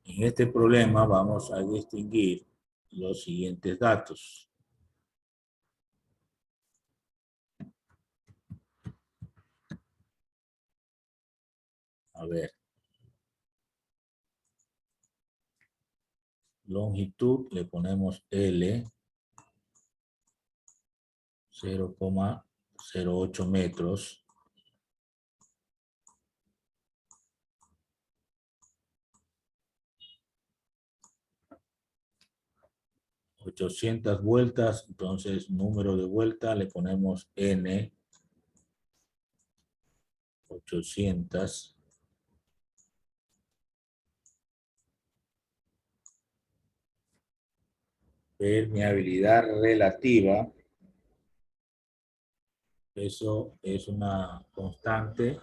En este problema vamos a distinguir los siguientes datos. A ver. Longitud le ponemos L, 0,08 metros. $800 vueltas, entonces número de vuelta le ponemos N, 800. Permeabilidad relativa, eso es una constante,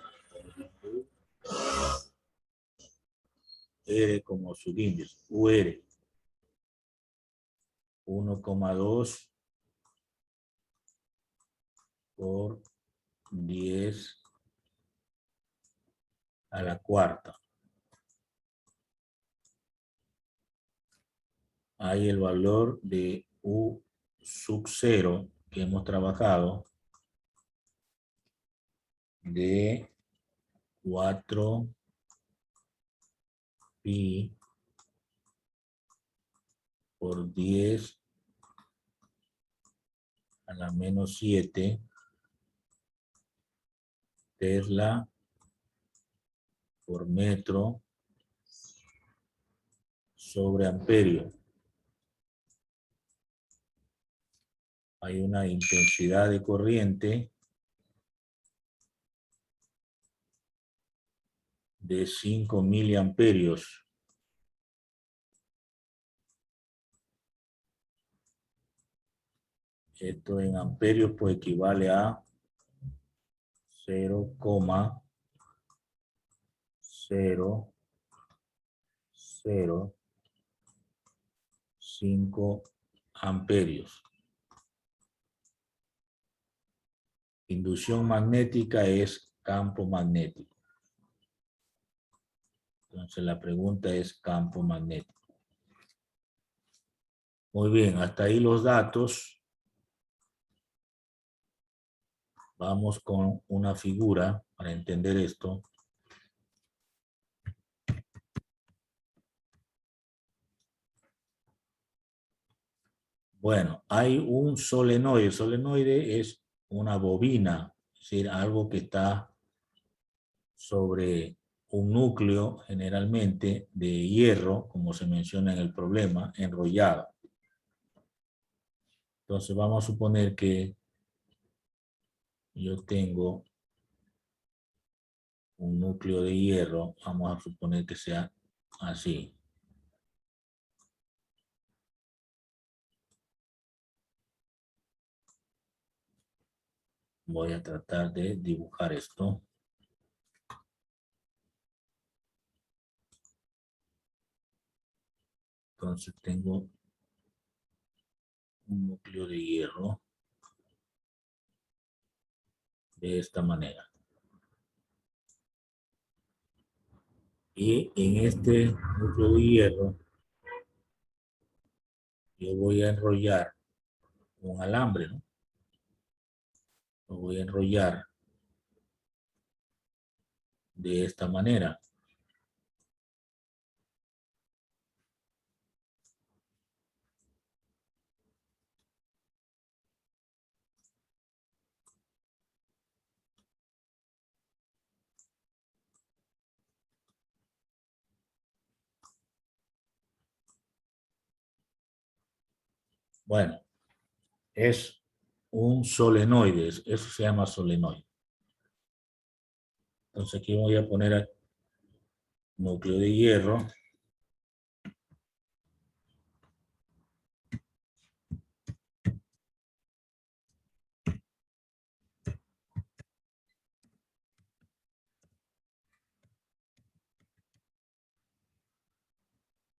R como subíndice, UR, 1,2 por 10 a la cuarta. Hay el valor de U sub 0 que hemos trabajado de 4 pi por 10 a la menos 7 Tesla por metro sobre amperio. Hay una intensidad de corriente de 5 miliamperios. Esto en amperios pues equivale a 0,005 amperios. Inducción magnética es campo magnético. Entonces la pregunta es campo magnético. Muy bien, hasta ahí los datos. Vamos con una figura para entender esto. Bueno, hay un solenoide. El solenoide es una bobina, es decir, algo que está sobre un núcleo generalmente de hierro, como se menciona en el problema, enrollado. Entonces vamos a suponer que yo tengo un núcleo de hierro, vamos a suponer que sea así. Voy a tratar de dibujar esto. Entonces tengo un núcleo de hierro de esta manera. Y en este núcleo de hierro yo voy a enrollar un alambre, ¿no? Lo voy a enrollar de esta manera. Bueno, es un solenoide, eso se llama solenoide. Entonces aquí voy a poner el núcleo de hierro.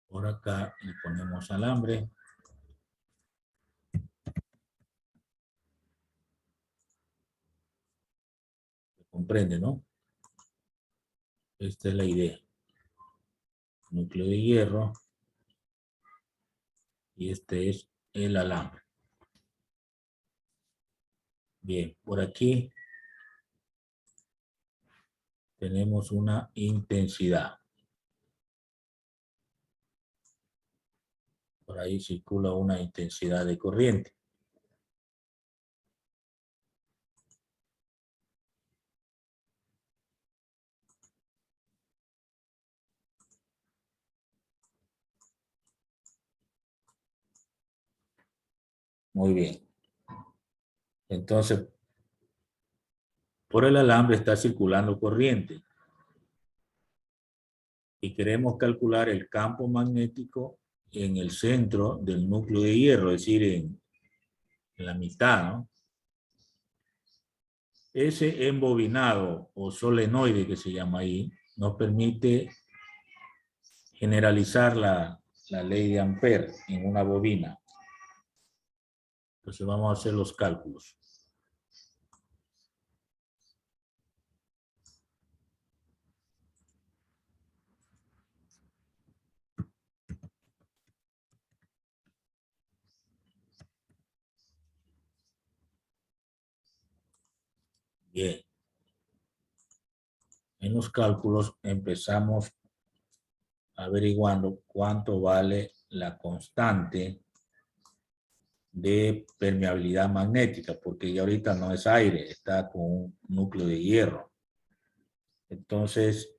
Por acá le ponemos alambre. ¿Se comprende, no? Esta es la idea. núcleo de hierro. Y este es el alambre. Bien, por aquí tenemos una intensidad. Por ahí circula una intensidad de corriente. Muy bien. Entonces, por el alambre está circulando corriente. Y queremos calcular el campo magnético en el centro del núcleo de hierro, es decir, en la mitad, ¿no? Ese embobinado o solenoide que se llama ahí, nos permite generalizar la ley de Ampère en una bobina. Entonces vamos a hacer los cálculos. Bien. En los cálculos empezamos averiguando cuánto vale la constante de permeabilidad magnética, porque ya ahorita no es aire, está con un núcleo de hierro. Entonces,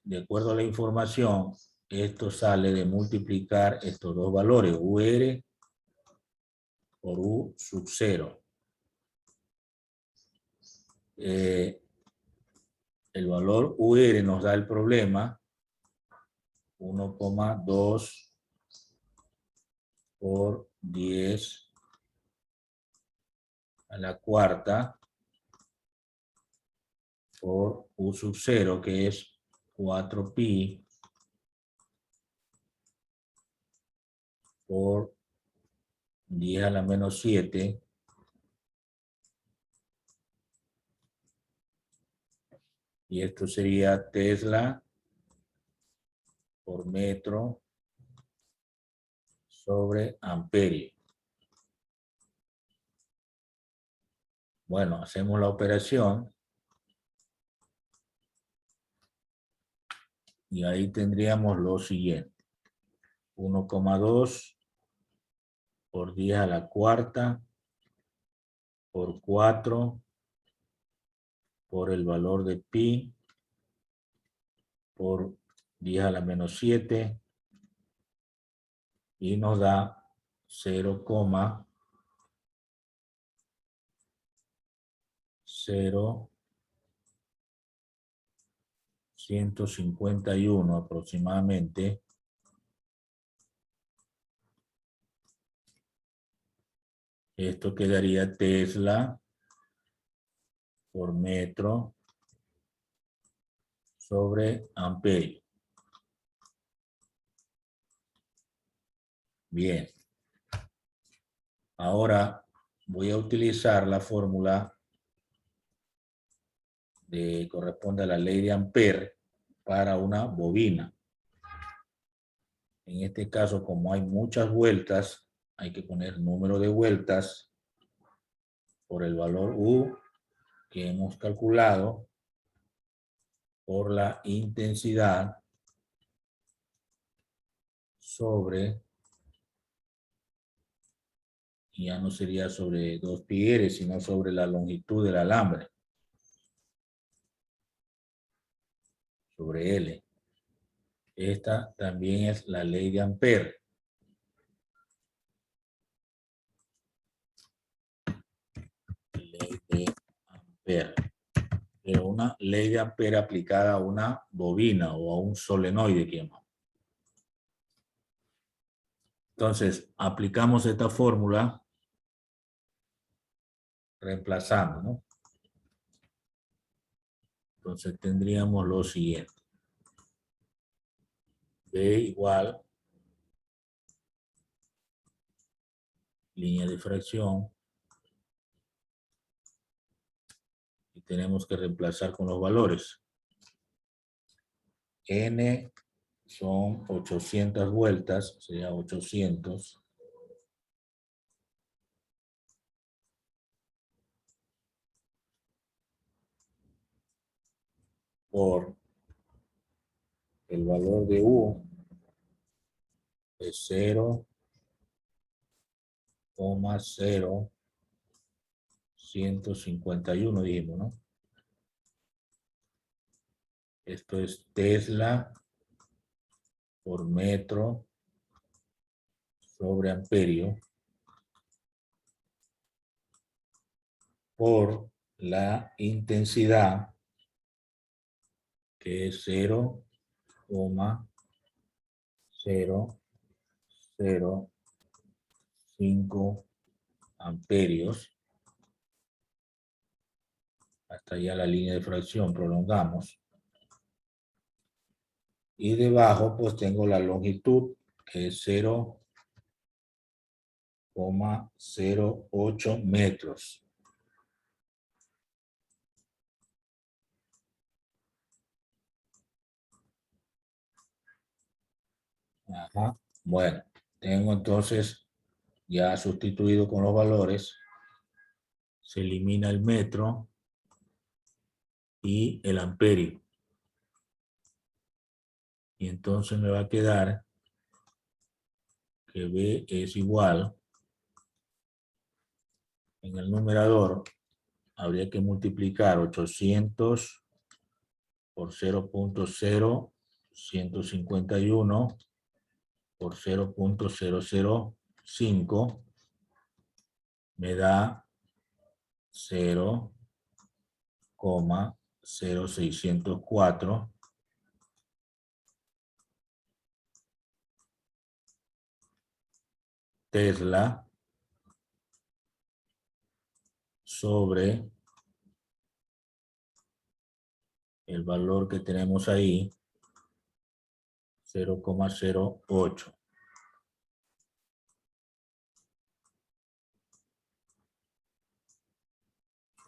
de acuerdo a la información, esto sale de multiplicar estos dos valores, UR por U sub 0. El valor UR nos da el problema 1,2 por 10 a la cuarta por U sub 0, que es 4pi por 10 a la menos 7 y esto sería Tesla por metro sobre amperio. Bueno, hacemos la operación y ahí tendríamos lo siguiente. 1,2 por 10 a la cuarta por 4 por el valor de pi por 10 a la menos 7 y nos da 0,0151 aproximadamente. Esto quedaría Tesla por metro sobre amperio. Bien. Ahora voy a utilizar la fórmula que corresponde a la ley de Ampère para una bobina. En este caso, como hay muchas vueltas, hay que poner número de vueltas por el valor U que hemos calculado por la intensidad sobre, y ya no sería sobre 2πr, sino sobre la longitud del alambre, sobre L. Esta también es la ley de Ampère. Ley de Ampère. Pero una ley de Ampère aplicada a una bobina o a un solenoide que llamamos. Entonces, aplicamos esta fórmula reemplazando, ¿no? Entonces tendríamos lo siguiente. B igual línea de fracción y tenemos que reemplazar con los valores. N son 800 vueltas, sería 800 por el valor de U es 0,0151, dijimos, ¿no? Esto es Tesla por metro sobre amperio por la intensidad, que es 0,005 amperios. Hasta allá la línea de fracción, prolongamos. Y debajo pues tengo la longitud, que es 0,08 metros. Ajá. Bueno, tengo entonces ya sustituido con los valores. Se elimina el metro y el amperio. Y entonces me va a quedar que B es igual, en el numerador habría que multiplicar 800 por 0,0151 por 0,005, me da 0,0604 Tesla sobre el valor que tenemos ahí, 0,08.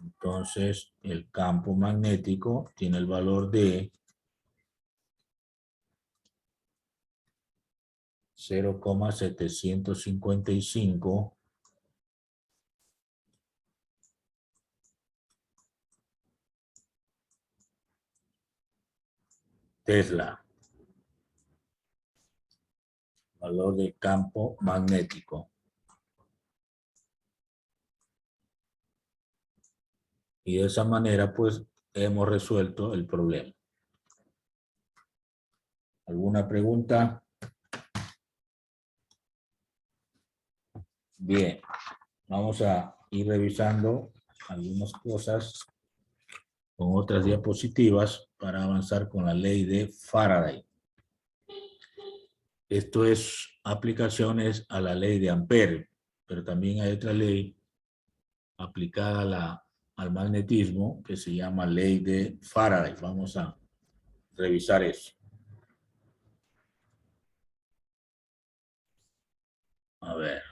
Entonces, el campo magnético tiene el valor de 0,755 Tesla. Valor del campo magnético. Y de esa manera, pues, hemos resuelto el problema. ¿Alguna pregunta? Bien, vamos a ir revisando algunas cosas con otras diapositivas para avanzar con la ley de Faraday. Esto es aplicaciones a la ley de Ampere, pero también hay otra ley aplicada al magnetismo que se llama ley de Faraday. Vamos a revisar eso. A ver.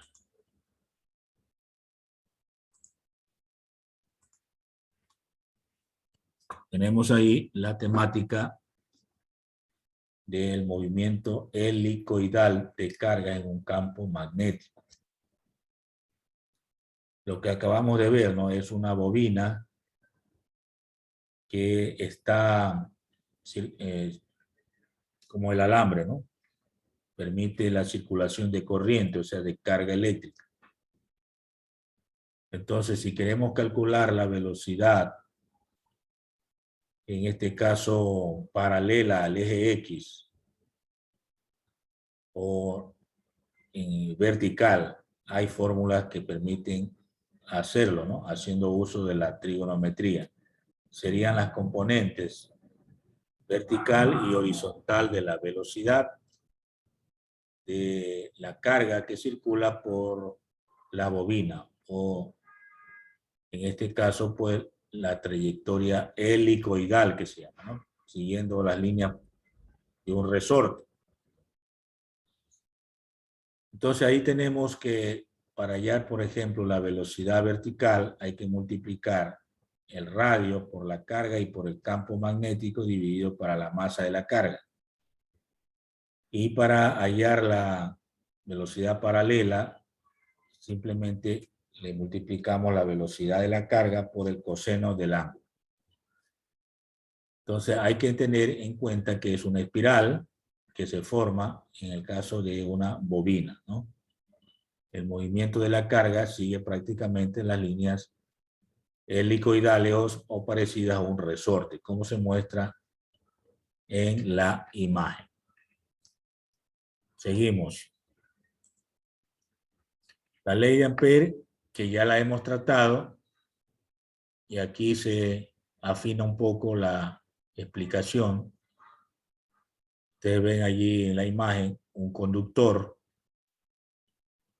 Tenemos ahí la temática del movimiento helicoidal de carga en un campo magnético. Lo que acabamos de ver, ¿no? Es una bobina que está como el alambre, ¿no? Permite la circulación de corriente, o sea, de carga eléctrica. Entonces, si queremos calcular la velocidad, en este caso paralela al eje X, o en vertical, hay fórmulas que permiten hacerlo, ¿no? Haciendo uso de la trigonometría. Serían las componentes vertical y horizontal de la velocidad de la carga que circula por la bobina, o en este caso, pues, la trayectoria helicoidal que se llama, ¿no? Siguiendo las líneas de un resorte. Entonces ahí tenemos que para hallar, por ejemplo, la velocidad vertical, hay que multiplicar el radio por la carga y por el campo magnético dividido para la masa de la carga. Y para hallar la velocidad paralela, simplemente le multiplicamos la velocidad de la carga por el coseno del ángulo. Entonces hay que tener en cuenta que es una espiral que se forma en el caso de una bobina, ¿no? El movimiento de la carga sigue prácticamente las líneas helicoidales o parecidas a un resorte, como se muestra en la imagen. Seguimos. La ley de Ampère, que ya la hemos tratado, y aquí se afina un poco la explicación. Ustedes ven allí en la imagen un conductor,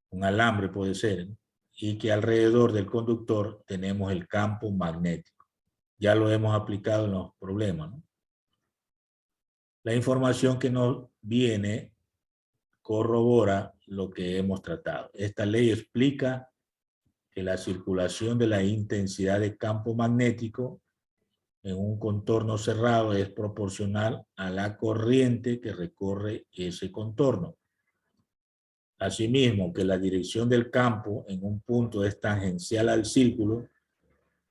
un alambre puede ser, y que alrededor del conductor tenemos el campo magnético. Ya lo hemos aplicado en los problemas, ¿no? La información que nos viene corrobora lo que hemos tratado. Esta ley explica que la circulación de la intensidad de campo magnético en un contorno cerrado es proporcional a la corriente que recorre ese contorno. Asimismo, que la dirección del campo en un punto es tangencial al círculo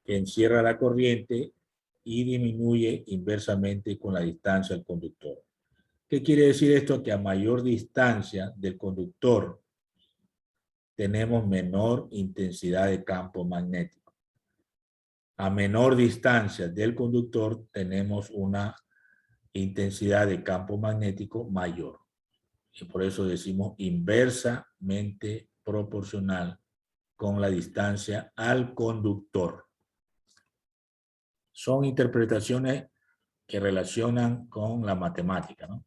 que encierra la corriente y disminuye inversamente con la distancia al conductor. ¿Qué quiere decir esto? Que a mayor distancia del conductor tenemos menor intensidad de campo magnético. A menor distancia del conductor tenemos una intensidad de campo magnético mayor. Y por eso decimos inversamente proporcional con la distancia al conductor. Son interpretaciones que relacionan con la matemática, ¿no?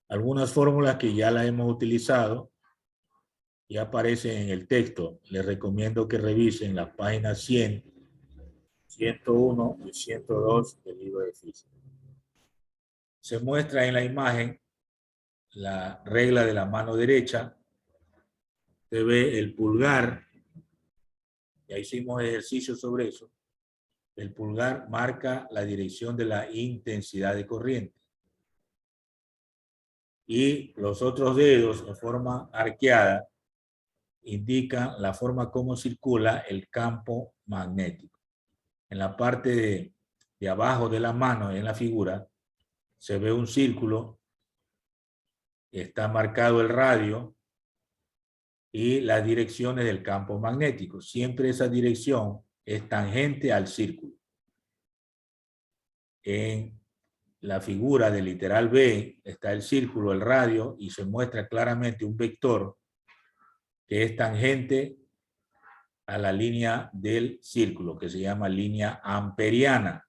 Algunas fórmulas que ya las hemos utilizado y aparecen en el texto. Les recomiendo que revisen las páginas 100, 101 y 102 del libro de física. Se muestra en la imagen la regla de la mano derecha. Se ve el pulgar. Ya hicimos ejercicio sobre eso. El pulgar marca la dirección de la intensidad de corriente. Y los otros dedos en forma arqueada indican la forma como circula el campo magnético. En la parte de abajo de la mano, en la figura, se ve un círculo, está marcado el radio y las direcciones del campo magnético. Siempre esa dirección es tangente al círculo. En la figura del literal B está el círculo, el radio, y se muestra claramente un vector que es tangente a la línea del círculo, que se llama línea amperiana,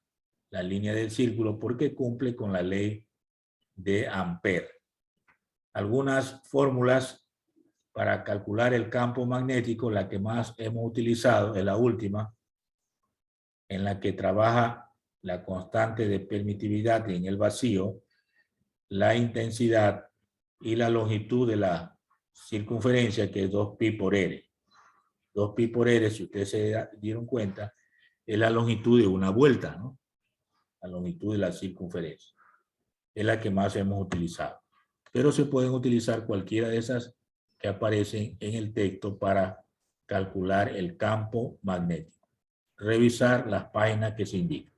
la línea del círculo, porque cumple con la ley de Ampère. Algunas fórmulas para calcular el campo magnético, la que más hemos utilizado es la última, en la que trabaja la constante de permitividad en el vacío, la intensidad y la longitud de la circunferencia, que es 2pi por r. 2pi por r, si ustedes se dieron cuenta, es la longitud de una vuelta, ¿no? La longitud de la circunferencia. Es la que más hemos utilizado. Pero se pueden utilizar cualquiera de esas que aparecen en el texto para calcular el campo magnético. Revisar las páginas que se indican.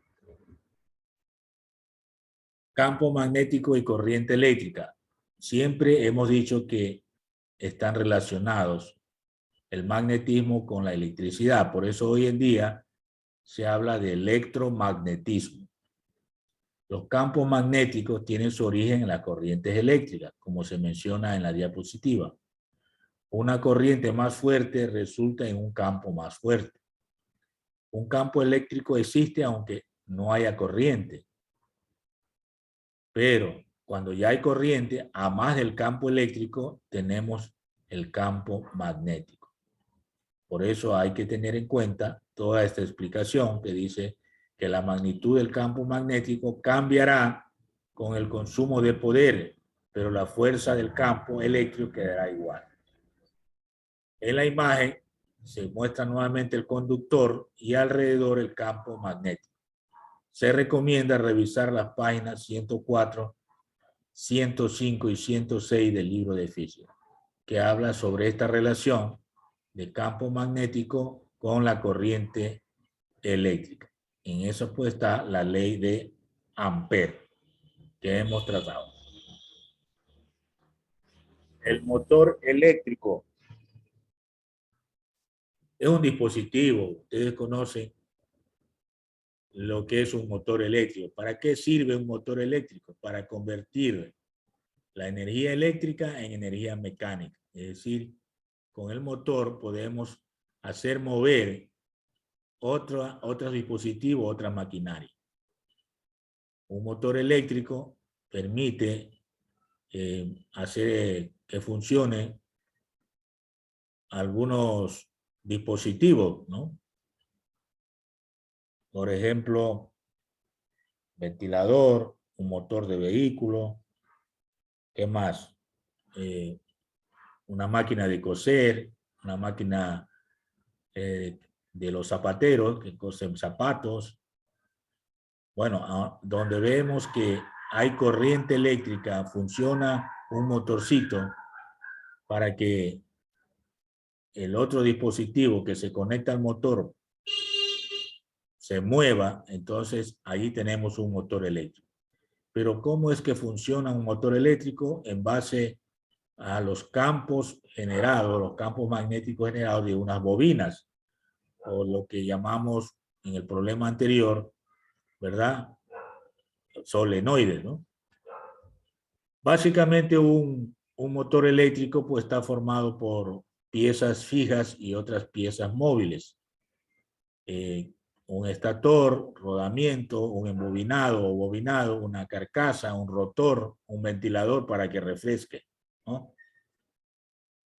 Campo magnético y corriente eléctrica. Siempre hemos dicho que están relacionados el magnetismo con la electricidad. Por eso hoy en día se habla de electromagnetismo. Los campos magnéticos tienen su origen en las corrientes eléctricas, como se menciona en la diapositiva. Una corriente más fuerte resulta en un campo más fuerte. Un campo eléctrico existe aunque no haya corriente. Pero cuando ya hay corriente, a más del campo eléctrico, tenemos el campo magnético. Por eso hay que tener en cuenta toda esta explicación que dice que la magnitud del campo magnético cambiará con el consumo de poder, pero la fuerza del campo eléctrico quedará igual. En la imagen se muestra nuevamente el conductor y alrededor el campo magnético. Se recomienda revisar las páginas 104 105 y 106 del libro de física, que habla sobre esta relación de campo magnético con la corriente eléctrica. En eso pues está la ley de Ampère que hemos tratado. El motor eléctrico es un dispositivo. Ustedes conocen lo que es un motor eléctrico. ¿Para qué sirve un motor eléctrico? Para convertir la energía eléctrica en energía mecánica. Es decir, con el motor podemos hacer mover otros dispositivos, otras maquinarias. Un motor eléctrico permite hacer que funcione algunos dispositivos, ¿no? Por ejemplo, ventilador, un motor de vehículo, ¿qué más? Una máquina de coser, una máquina de los zapateros que cosen zapatos. Bueno, donde vemos que hay corriente eléctrica, funciona un motorcito para que el otro dispositivo que se conecta al motor se mueva, entonces ahí tenemos un motor eléctrico. Pero ¿cómo es que funciona un motor eléctrico? En base a los campos generados, los campos magnéticos generados de unas bobinas, o lo que llamamos en el problema anterior, ¿verdad? Solenoides, ¿no? Básicamente un motor eléctrico pues está formado por piezas fijas y otras piezas móviles. Un estator, rodamiento, un embobinado o bobinado, una carcasa, un rotor, un ventilador para que refresque, ¿no?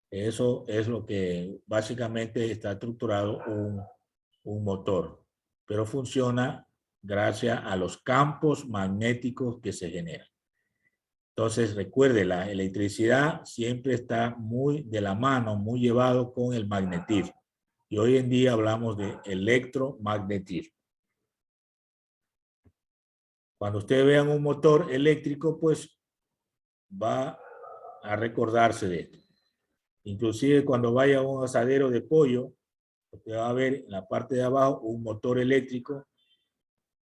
Eso es lo que básicamente está estructurado un motor, pero funciona gracias a los campos magnéticos que se generan. Entonces, recuerde, la electricidad siempre está muy de la mano, muy llevado con el magnetismo. Y hoy en día hablamos de electromagnetismo. Cuando ustedes vean un motor eléctrico, pues va a recordarse de esto. Inclusive cuando vaya a un asadero de pollo, usted va a ver en la parte de abajo un motor eléctrico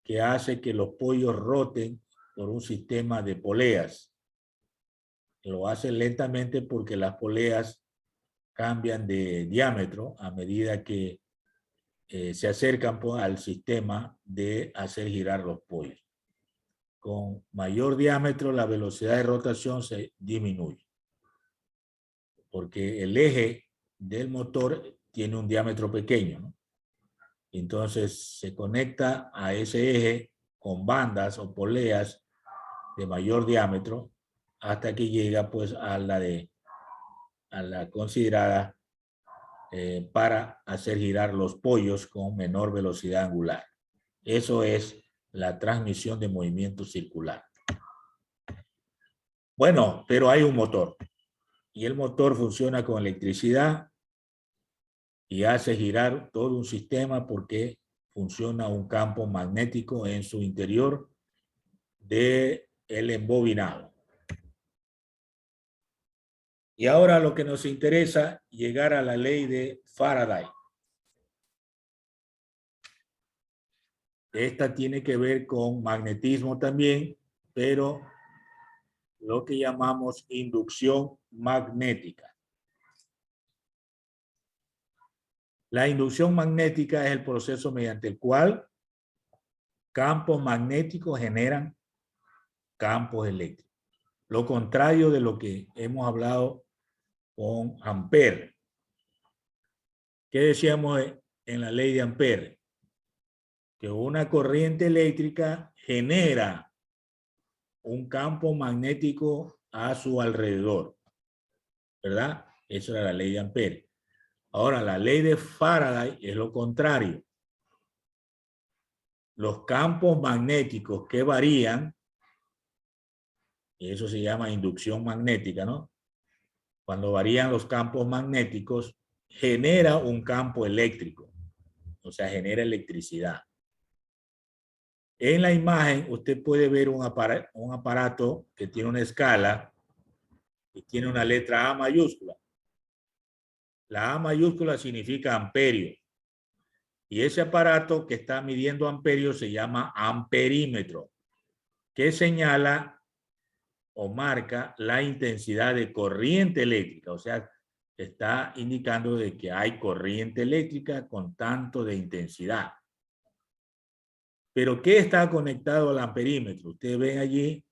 que hace que los pollos roten por un sistema de poleas. Lo hace lentamente porque las poleas cambian de diámetro a medida que se acercan al sistema de hacer girar los pollos. Con mayor diámetro, la velocidad de rotación se disminuye, porque el eje del motor tiene un diámetro pequeño, ¿no? Entonces se conecta a ese eje con bandas o poleas de mayor diámetro hasta que llega pues a la considerada para hacer girar los pollos con menor velocidad angular. Eso es la transmisión de movimiento circular. Bueno, pero hay un motor y el motor funciona con electricidad y hace girar todo un sistema porque funciona un campo magnético en su interior del embobinado. Y ahora lo que nos interesa, llegar a la ley de Faraday. Esta tiene que ver con magnetismo también, pero lo que llamamos inducción magnética. La inducción magnética es el proceso mediante el cual campos magnéticos generan campos eléctricos. Lo contrario de lo que hemos hablado con Ampère. ¿Qué decíamos en la ley de Ampère? Que una corriente eléctrica genera un campo magnético a su alrededor, ¿verdad? Esa era la ley de Ampère. Ahora, la ley de Faraday es lo contrario. Los campos magnéticos que varían, y eso se llama inducción magnética, ¿no? Cuando varían los campos magnéticos, genera un campo eléctrico, o sea, genera electricidad. En la imagen usted puede ver un aparato que tiene una escala y tiene una letra A mayúscula. La A mayúscula significa amperio. Y ese aparato que está midiendo amperios se llama amperímetro, que señala o marca la intensidad de corriente eléctrica. O sea, está indicando de que hay corriente eléctrica con tanto de intensidad. Pero ¿qué está conectado al amperímetro? Ustedes ven allí,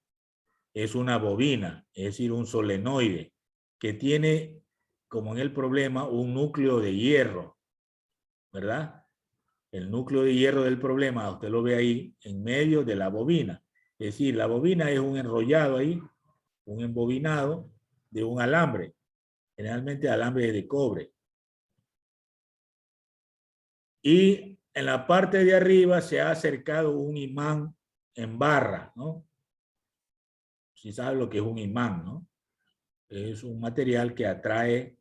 es una bobina, es decir, un solenoide, que tiene, como en el problema, un núcleo de hierro, ¿verdad? El núcleo de hierro del problema, usted lo ve ahí, en medio de la bobina. Es decir, la bobina es un enrollado ahí, un embobinado de un alambre, generalmente alambre de cobre. Y en la parte de arriba se ha acercado un imán en barra, ¿no? Si sabe lo que es un imán, ¿no? Es un material que atrae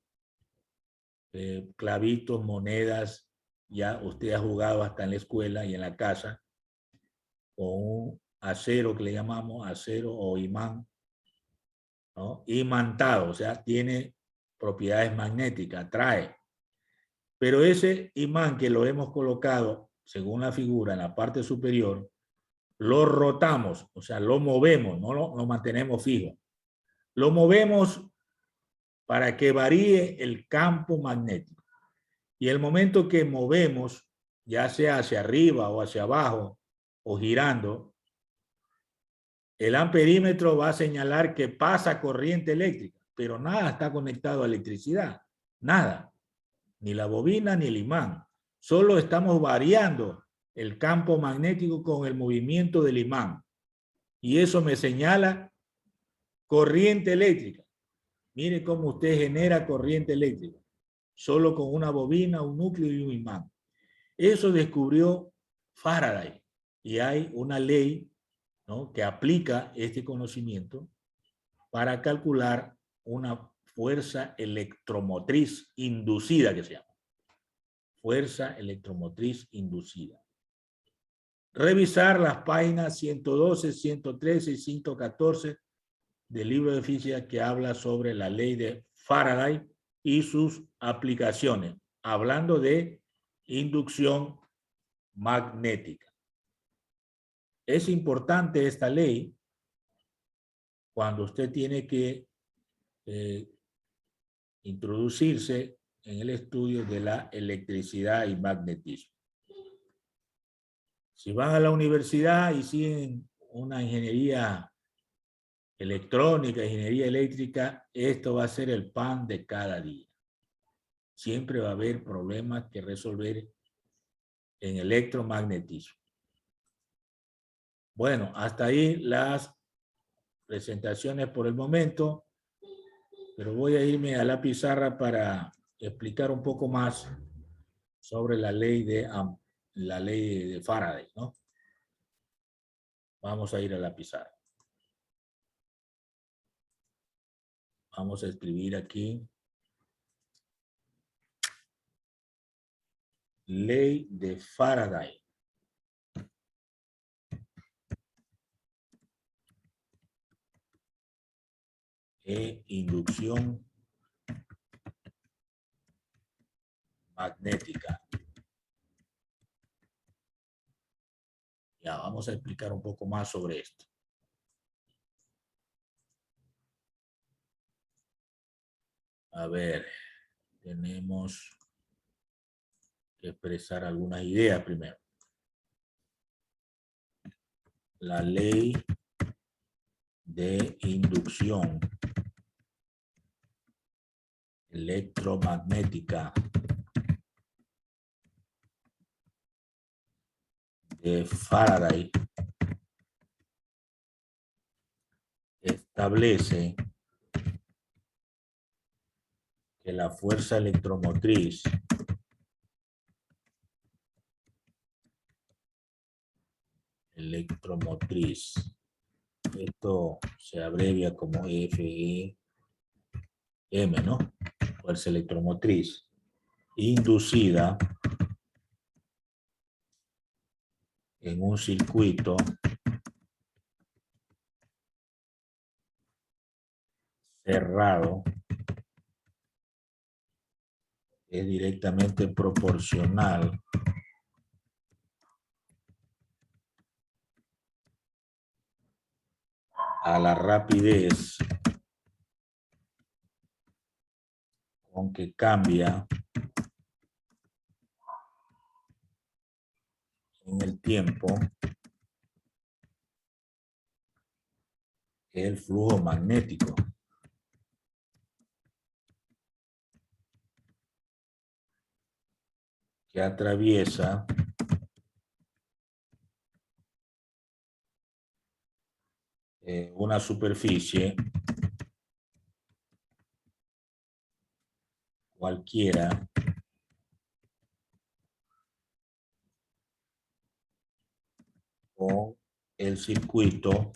clavitos, monedas. Ya usted ha jugado hasta en la escuela y en la casa con un acero que le llamamos acero o imán, ¿no? Imantado, o sea, tiene propiedades magnéticas, atrae. Pero ese imán que lo hemos colocado, según la figura, en la parte superior, lo rotamos, o sea, lo movemos, no lo mantenemos fijo. Lo movemos para que varíe el campo magnético. Y el momento que movemos, ya sea hacia arriba o hacia abajo, o girando, el amperímetro va a señalar que pasa corriente eléctrica, pero nada está conectado a electricidad, nada, ni la bobina ni el imán. Solo estamos variando el campo magnético con el movimiento del imán. Y eso me señala corriente eléctrica. Mire cómo usted genera corriente eléctrica, solo con una bobina, un núcleo y un imán. Eso descubrió Faraday y hay una ley, ¿no?, que aplica este conocimiento para calcular una fuerza electromotriz inducida, que se llama fuerza electromotriz inducida. Revisar las páginas 112, 113 y 114 del libro de física que habla sobre la ley de Faraday y sus aplicaciones, hablando de inducción magnética. Es importante esta ley cuando usted tiene que introducirse en el estudio de la electricidad y magnetismo. Si van a la universidad y siguen una ingeniería electrónica, ingeniería eléctrica, esto va a ser el pan de cada día. Siempre va a haber problemas que resolver en electromagnetismo. Bueno, hasta ahí las presentaciones por el momento, pero voy a irme a la pizarra para explicar un poco más sobre la ley de Faraday, ¿no? Vamos a ir a la pizarra. Vamos a escribir aquí. Ley de Faraday. Inducción magnética. Ya, vamos a explicar un poco más sobre esto. A ver, tenemos que expresar algunas ideas primero. La ley de inducción electromagnética de Faraday establece que la fuerza electromotriz esto se abrevia como FEM, ¿no? Fuerza electromotriz inducida en un circuito cerrado es directamente proporcional a la rapidez con que cambia en el tiempo el flujo magnético. Que atraviesa una superficie cualquiera con el circuito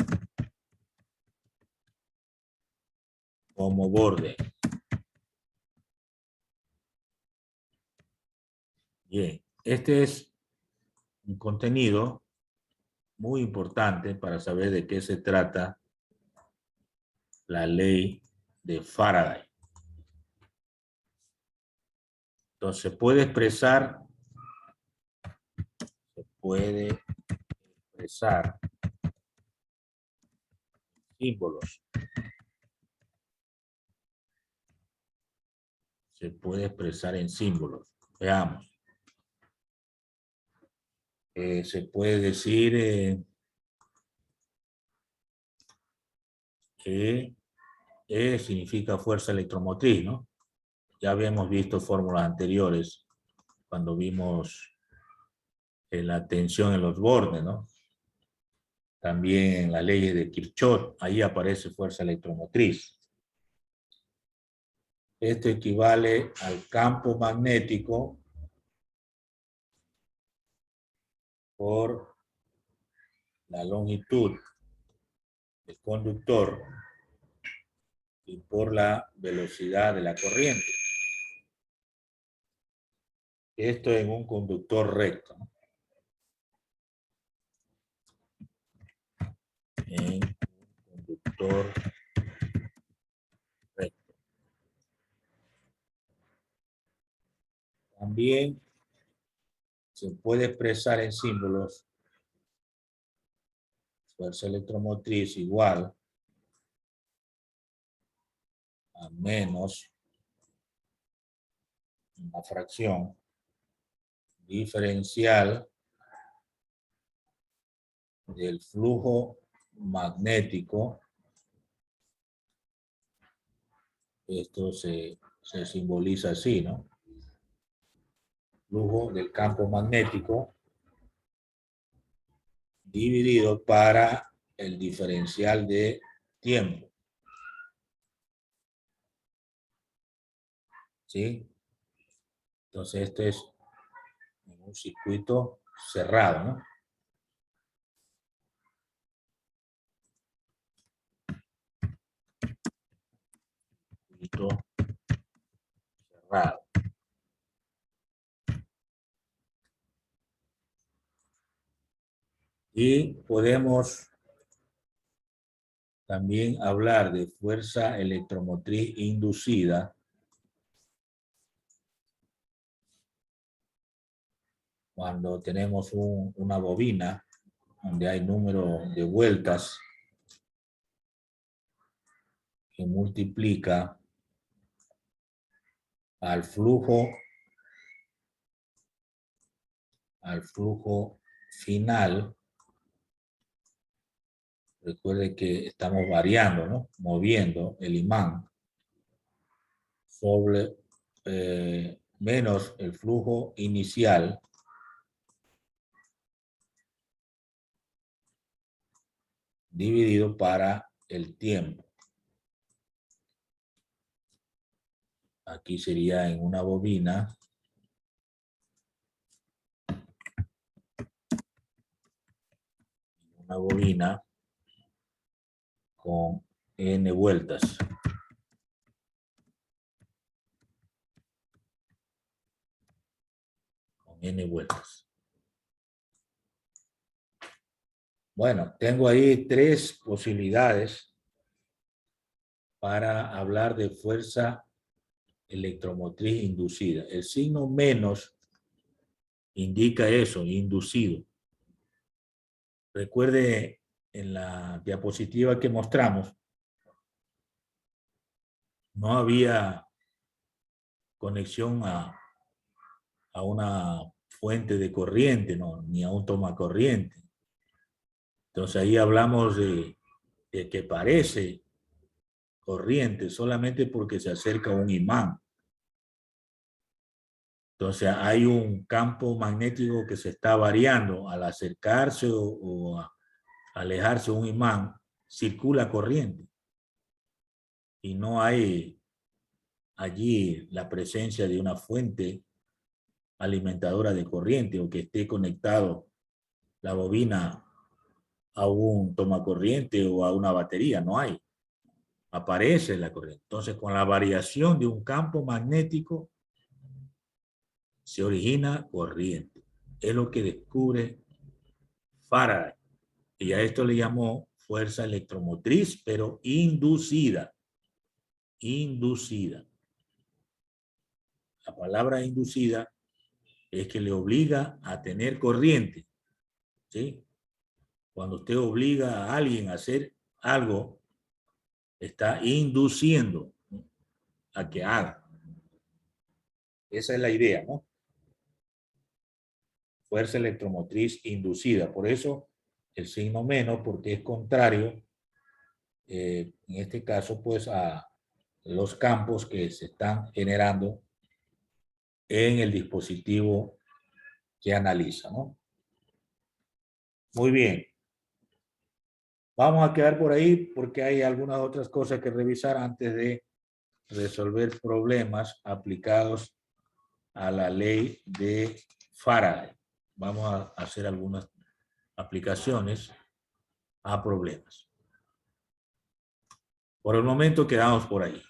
como borde. Bien, este es un contenido muy importante para saber de qué se trata la ley de Faraday. Entonces, se puede expresar símbolos. Se puede expresar en símbolos. Veamos. Se puede decir que E significa fuerza electromotriz, ¿no? Ya habíamos visto fórmulas anteriores cuando vimos la tensión en los bordes, ¿no? También en la ley de Kirchhoff, ahí aparece fuerza electromotriz. Esto equivale al campo magnético por la longitud del conductor y por la velocidad de la corriente. Esto en un conductor recto, ¿no? En un conductor recto. También se puede expresar en símbolos fuerza electromotriz igual a menos una fracción diferencial del flujo magnético. Esto se simboliza así, ¿no? Flujo del campo magnético dividido para el diferencial de tiempo. ¿Sí? Entonces, este es un circuito cerrado, ¿no? Circuito cerrado. Y podemos también hablar de fuerza electromotriz inducida cuando tenemos una bobina donde hay número de vueltas que multiplica al flujo final. Recuerde que estamos variando, ¿no? Moviendo el imán sobre menos el flujo inicial dividido para el tiempo. Aquí sería en una bobina con n vueltas. Con n vueltas. Bueno, tengo ahí tres posibilidades para hablar de fuerza electromotriz inducida. El signo menos indica eso, inducido. Recuerde en la diapositiva que mostramos, no había conexión a una fuente de corriente, no, ni a un tomacorriente. Entonces ahí hablamos de que parece corriente solamente porque se acerca a un imán. Entonces hay un campo magnético que se está variando al acercarse o alejarse de un imán, circula corriente y no hay allí la presencia de una fuente alimentadora de corriente o que esté conectado la bobina a un tomacorriente o a una batería, no hay. Aparece la corriente. Entonces, con la variación de un campo magnético se origina corriente. Es lo que descubre Faraday. Y a esto le llamó fuerza electromotriz, pero inducida. Inducida. La palabra inducida es que le obliga a tener corriente. ¿Sí? Cuando usted obliga a alguien a hacer algo, está induciendo a que haga. Esa es la idea, ¿no? Fuerza electromotriz inducida. Por eso el signo menos, porque es contrario, en este caso, pues a los campos que se están generando en el dispositivo que analiza, ¿no? Muy bien. Vamos a quedar por ahí porque hay algunas otras cosas que revisar antes de resolver problemas aplicados a la ley de Faraday. Vamos a hacer algunas aplicaciones a problemas. Por el momento quedamos por ahí.